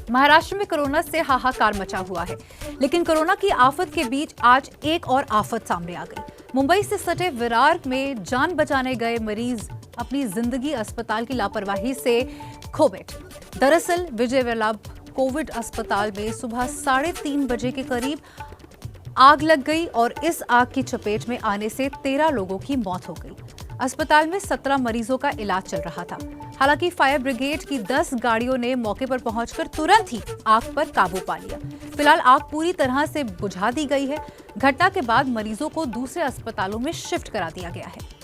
महाराष्ट्र में कोरोना से हाहाकार मचा हुआ है, लेकिन कोरोना की आफत के बीच आज एक और आफत सामने आ गई। मुंबई से सटे विरार में जान बचाने गए मरीज अपनी जिंदगी अस्पताल की लापरवाही से खो बैठे। दरअसल विजय वल्लभ कोविड अस्पताल में सुबह 3:30 बजे के करीब आग लग गई और इस आग की चपेट में आने से 13 लोगों की मौत हो गई। अस्पताल में 17 मरीजों का इलाज चल रहा था। हालांकि फायर ब्रिगेड की 10 गाड़ियों ने मौके पर पहुंचकर तुरंत ही आग पर काबू पा लिया। फिलहाल आग पूरी तरह से बुझा दी गई है। घटना के बाद मरीजों को दूसरे अस्पतालों में शिफ्ट करा दिया गया है।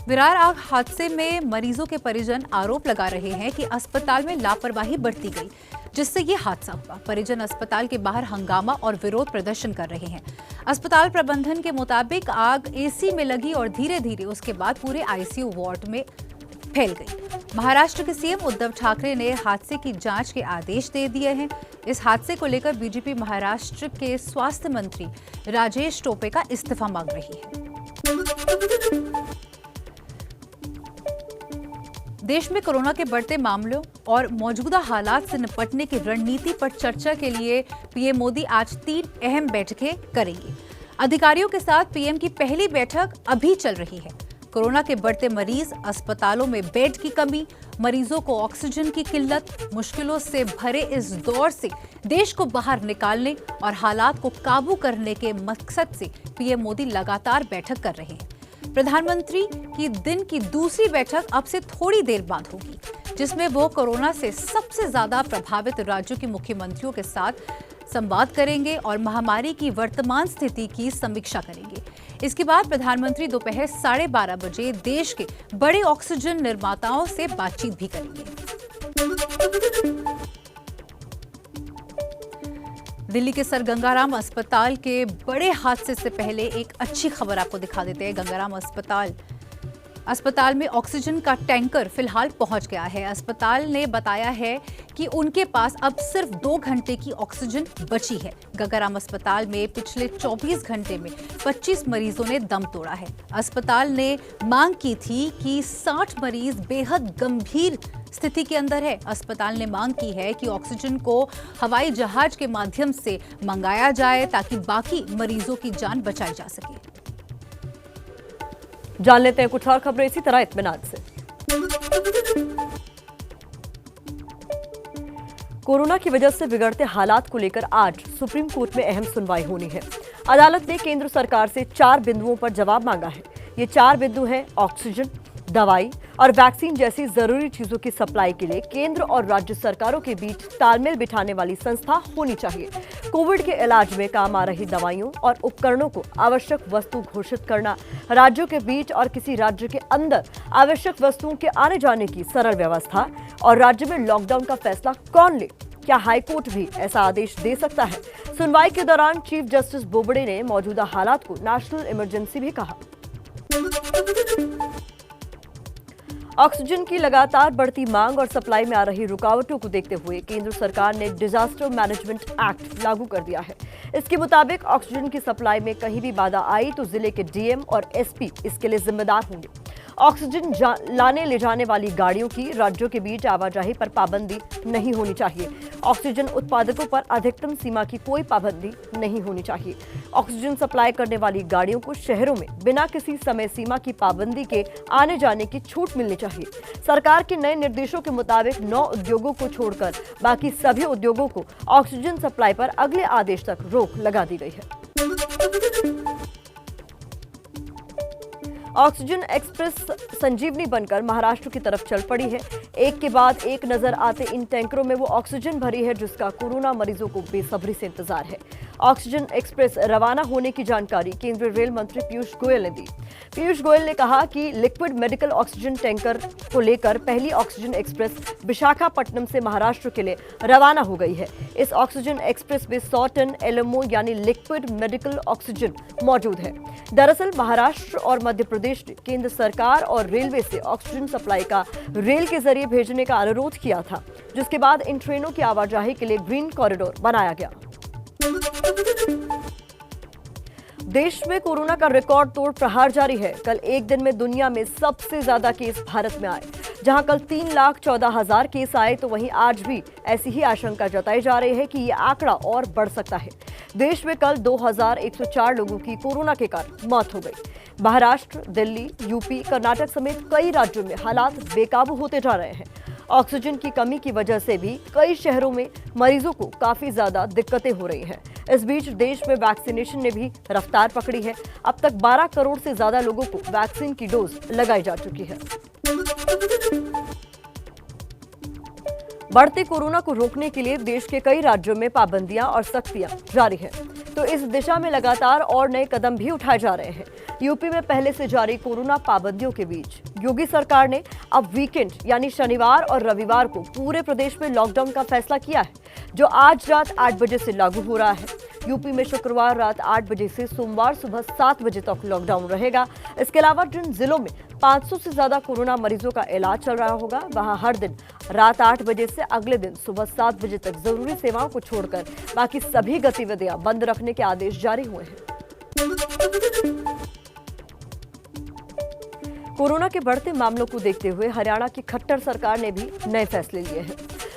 विरार आग हादसे में मरीजों के परिजन आरोप लगा रहे हैं कि अस्पताल में लापरवाही बरती गई, जिससे ये हादसा हुआ। परिजन अस्पताल के बाहर हंगामा और विरोध प्रदर्शन कर रहे हैं। अस्पताल प्रबंधन के मुताबिक आग एसी में लगी और धीरे धीरे उसके बाद पूरे आईसीयू वार्ड में फैल गई। महाराष्ट्र के सीएम उद्धव ठाकरे ने हादसे की जांच के आदेश दे दिए हैं। इस हादसे को लेकर बीजेपी महाराष्ट्र के स्वास्थ्य मंत्री राजेश टोपे का इस्तीफा मांग रही है। देश में कोरोना के बढ़ते मामलों और मौजूदा हालात से निपटने की रणनीति पर चर्चा के लिए पीएम मोदी आज 3 अहम बैठकें करेंगे। अधिकारियों के साथ पीएम की पहली बैठक अभी चल रही है। कोरोना के बढ़ते मरीज, अस्पतालों में बेड की कमी, मरीजों को ऑक्सीजन की किल्लत, मुश्किलों से भरे इस दौर से देश को बाहर निकालने और हालात को काबू करने के मकसद से पीएम मोदी लगातार बैठक कर रहे हैं। प्रधानमंत्री की दिन की दूसरी बैठक अब से थोड़ी देर बाद होगी, जिसमें वो कोरोना से सबसे ज्यादा प्रभावित राज्यों के मुख्यमंत्रियों के साथ संवाद करेंगे और महामारी की वर्तमान स्थिति की समीक्षा करेंगे। इसके बाद प्रधानमंत्री दोपहर 12:30 बजे देश के बड़े ऑक्सीजन निर्माताओं से बातचीत भी करेंगे। दिल्ली के सर गंगाराम अस्पताल के बड़े हादसे से पहले एक अच्छी खबर आपको दिखा देते हैं। गंगाराम अस्पताल में ऑक्सीजन का टैंकर फिलहाल पहुंच गया है। अस्पताल ने बताया है कि उनके पास अब सिर्फ 2 घंटे की ऑक्सीजन बची है। गंगाराम अस्पताल में पिछले 24 घंटे में 25 मरीजों ने दम तोड़ा है। अस्पताल ने मांग की थी कि 60 मरीज बेहद गंभीर स्थिति के अंदर है। अस्पताल ने मांग की है कि ऑक्सीजन को हवाई जहाज के माध्यम से मंगाया जाए ताकि बाकी मरीजों की जान बचाई जा सके। जान लेते हैं कुछ और खबरें इसी तरह इत्मीनान से। कोरोना की वजह से बिगड़ते हालात को लेकर आज सुप्रीम कोर्ट में अहम सुनवाई होनी है। अदालत ने केंद्र सरकार से 4 बिंदुओं पर जवाब मांगा है। ये 4 बिंदु हैं ऑक्सीजन, दवाई और वैक्सीन जैसी जरूरी चीजों की सप्लाई के लिए केंद्र और राज्य सरकारों के बीच तालमेल बिठाने वाली संस्था होनी चाहिए। कोविड के इलाज में काम आ रही दवाइयों और उपकरणों को आवश्यक वस्तु घोषित करना, राज्यों के बीच और किसी राज्य के अंदर आवश्यक वस्तुओं के आने जाने की सरल व्यवस्था और राज्य में लॉकडाउन का फैसला कौन ले, क्या हाईकोर्ट भी ऐसा आदेश दे सकता है। सुनवाई के दौरान चीफ जस्टिस बोबड़े ने मौजूदा हालात को नेशनल इमरजेंसी भी कहा। ऑक्सीजन की लगातार बढ़ती मांग और सप्लाई में आ रही रुकावटों को देखते हुए केंद्र सरकार ने डिजास्टर मैनेजमेंट एक्ट लागू कर दिया है। इसके मुताबिक ऑक्सीजन की सप्लाई में कहीं भी बाधा आई तो जिले के डीएम और एसपी इसके लिए जिम्मेदार होंगे। ऑक्सीजन लाने ले जाने वाली गाड़ियों की राज्यों के बीच आवाजाही पर पाबंदी नहीं होनी चाहिए। ऑक्सीजन उत्पादकों पर अधिकतम सीमा की कोई पाबंदी नहीं होनी चाहिए। ऑक्सीजन सप्लाई करने वाली गाड़ियों को शहरों में बिना किसी समय सीमा की पाबंदी के आने जाने की छूट मिलनी चाहिए। सरकार के नए निर्देशों के मुताबिक 9 उद्योगों को छोड़कर बाकी सभी उद्योगों को ऑक्सीजन सप्लाई पर अगले आदेश तक रोक लगा दी गई है। ऑक्सीजन एक्सप्रेस संजीवनी बनकर महाराष्ट्र की तरफ चल पड़ी है। एक के बाद एक नजर आते इन टैंकरों में वो ऑक्सीजन भरी है जिसका कोरोना मरीजों को बेसब्री से इंतजार है। ऑक्सीजन एक्सप्रेस रवाना होने की जानकारी केंद्रीय रेल मंत्री पीयूष गोयल ने दी। पीयूष गोयल ने कहा कि लिक्विड मेडिकल ऑक्सीजन टैंकर को लेकर पहली ऑक्सीजन एक्सप्रेस विशाखापट्टनम से महाराष्ट्र के लिए रवाना हो गई है। इस ऑक्सीजन एक्सप्रेस में 100 टन एलएमओ यानी लिक्विड मेडिकल ऑक्सीजन मौजूद है। दरअसल महाराष्ट्र और मध्य प्रदेश ने केंद्र सरकार और रेलवे से ऑक्सीजन सप्लाई का रेल के जरिए भेजने का अनुरोध किया था, जिसके बाद इन ट्रेनों की आवाजाही के लिए ग्रीन कॉरिडोर बनाया गया। देश में कोरोना का रिकॉर्ड तोड़ प्रहार जारी है। कल एक दिन में दुनिया में सबसे ज्यादा केस भारत में आए। जहां कल 3,14,000 केस आए, तो वहीं आज भी ऐसी ही आशंका जताई जा रही है कि ये आंकड़ा और बढ़ सकता है। देश में कल 2,104 लोगों की कोरोना के कारण मौत हो गई। महाराष्ट्र, दिल्ली, यूपी, कर्नाटक समेत कई राज्यों में हालात बेकाबू होते जा रहे हैं। ऑक्सीजन की कमी की वजह से भी कई शहरों में मरीजों को काफी ज्यादा दिक्कतें हो रही हैं। इस बीच देश में वैक्सीनेशन ने भी रफ्तार पकड़ी है। अब तक 12 करोड़ से ज्यादा लोगों को वैक्सीन की डोज लगाई जा चुकी है। बढ़ते कोरोना को रोकने के लिए देश के कई राज्यों में पाबंदियां और सख्तियां जारी हैं, तो इस दिशा में लगातार और नए कदम भी उठाए जा रहे हैं। यूपी में पहले से जारी कोरोना पाबंदियों के बीच योगी सरकार ने अब वीकेंड यानी शनिवार और रविवार को पूरे प्रदेश में लॉकडाउन का फैसला किया है, जो आज रात 8 बजे से लागू हो रहा है। यूपी में शुक्रवार रात 8 बजे से सोमवार सुबह 7 बजे तक लॉकडाउन रहेगा। इसके अलावा जिन जिलों में 500 से ज्यादा कोरोना मरीजों का इलाज चल रहा होगा, वहां हर दिन रात 8 बजे से अगले दिन सुबह 7 बजे तक जरूरी सेवाओं को छोड़कर बाकी सभी गतिविधियां बंद रखने के आदेश जारी हुए हैं। कोरोना के बढ़ते मामलों को देखते हुए हरियाणा की खट्टर सरकार ने भी नए फैसले लिए हैं।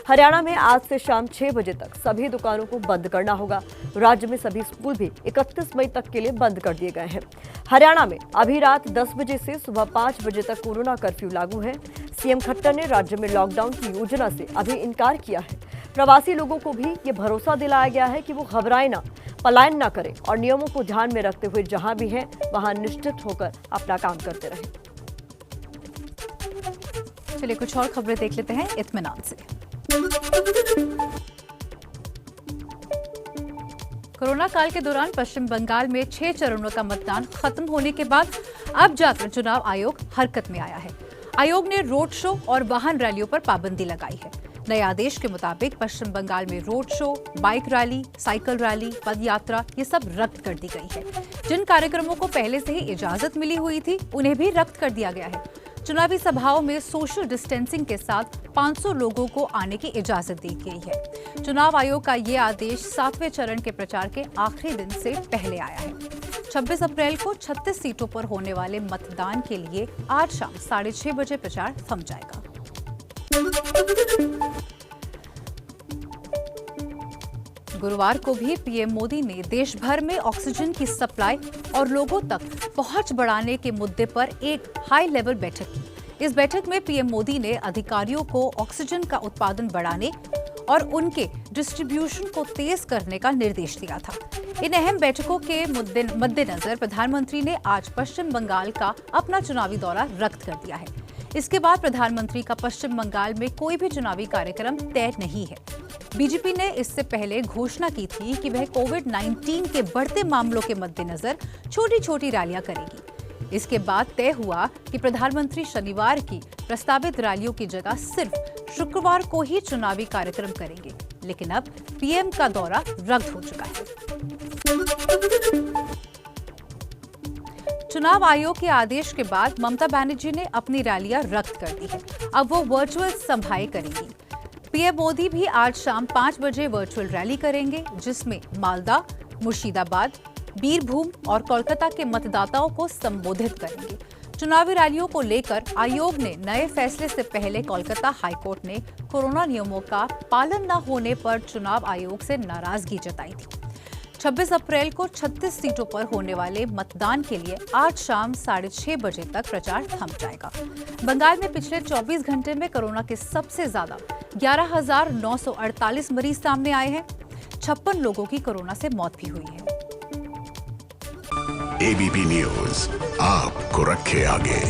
हरियाणा में आज से शाम 6 बजे तक सभी दुकानों को बंद करना होगा। राज्य में सभी स्कूल भी 31 मई तक के लिए बंद कर दिए गए हैं। हरियाणा में अभी रात 10 बजे से सुबह 5 बजे तक कोरोना कर्फ्यू लागू है। सीएम खट्टर ने राज्य में लॉकडाउन की योजना से अभी इनकार किया है। प्रवासी लोगों को भी ये भरोसा दिलाया गया है कि वो घबराए ना, पलायन ना करें और नियमों को ध्यान में रखते हुए जहां भी हैं वहां निश्चित होकर अपना काम करते रहें। चलिए कुछ और खबरें देख लेते हैं इत्मीनान से। कोरोना काल के दौरान पश्चिम बंगाल में 6 चरणों का मतदान खत्म होने के बाद अब जाकर चुनाव आयोग हरकत में आया है। आयोग ने रोड शो और वाहन रैलियों पर पाबंदी लगाई है। नए आदेश के मुताबिक पश्चिम बंगाल में road show, bike rally, cycle rally, पद यात्रा ये सब रद्द कर दी गई है। जिन कार्यक्रमों को पहले से ही इजाजत मिली हुई थी, उन्हें भी रद्द कर दिया गया है। चुनावी सभाओं में सोशल डिस्टेंसिंग के साथ 500 लोगों को आने की इजाजत दी गई है। चुनाव आयोग का ये आदेश 7वें चरण के प्रचार के आखिरी दिन से पहले आया है। 26 अप्रैल को 36 सीटों पर होने वाले मतदान के लिए आज शाम 6:30 बजे प्रचार थम जाएगा। गुरुवार को भी पीएम मोदी ने देश भर में ऑक्सीजन की सप्लाई और लोगों तक पहुंच बढ़ाने के मुद्दे पर एक हाई लेवल बैठक की। इस बैठक में पीएम मोदी ने अधिकारियों को ऑक्सीजन का उत्पादन बढ़ाने और उनके डिस्ट्रीब्यूशन को तेज करने का निर्देश दिया था। इन अहम बैठकों के मद्देनजर प्रधानमंत्री ने आज पश्चिम बंगाल का अपना चुनावी दौरा रद्द कर दिया है। इसके बाद प्रधानमंत्री का पश्चिम बंगाल में कोई भी चुनावी कार्यक्रम तय नहीं है। बीजेपी ने इससे पहले घोषणा की थी कि वह कोविड-19 के बढ़ते मामलों के मद्देनजर छोटी छोटी रैलियां करेगी। इसके बाद तय हुआ कि प्रधानमंत्री शनिवार की प्रस्तावित रैलियों की जगह सिर्फ शुक्रवार को ही चुनावी कार्यक्रम करेंगे, लेकिन अब पीएम का दौरा रद्द हो चुका है। चुनाव आयोग के आदेश के बाद ममता बनर्जी ने अपनी रैलियां रद्द कर दी है। अब वो वर्चुअल सभाएं करेंगी। पीएम मोदी भी आज शाम 5 बजे वर्चुअल रैली करेंगे, जिसमें मालदा, मुर्शिदाबाद, बीरभूम और कोलकाता के मतदाताओं को संबोधित करेंगे। चुनावी रैलियों को लेकर आयोग ने नए फैसले से पहले कोलकाता हाईकोर्ट ने कोरोना नियमों का पालन न होने पर चुनाव आयोग से नाराजगी जताई थी। 26 अप्रैल को 36 सीटों पर होने वाले मतदान के लिए आज शाम 6:30 बजे तक प्रचार थम जाएगा। बंगाल में पिछले 24 घंटे में कोरोना के सबसे ज्यादा 11,948 मरीज सामने आए हैं। 56 लोगों की कोरोना से मौत भी हुई है। एबीपी न्यूज आपको रखे आगे।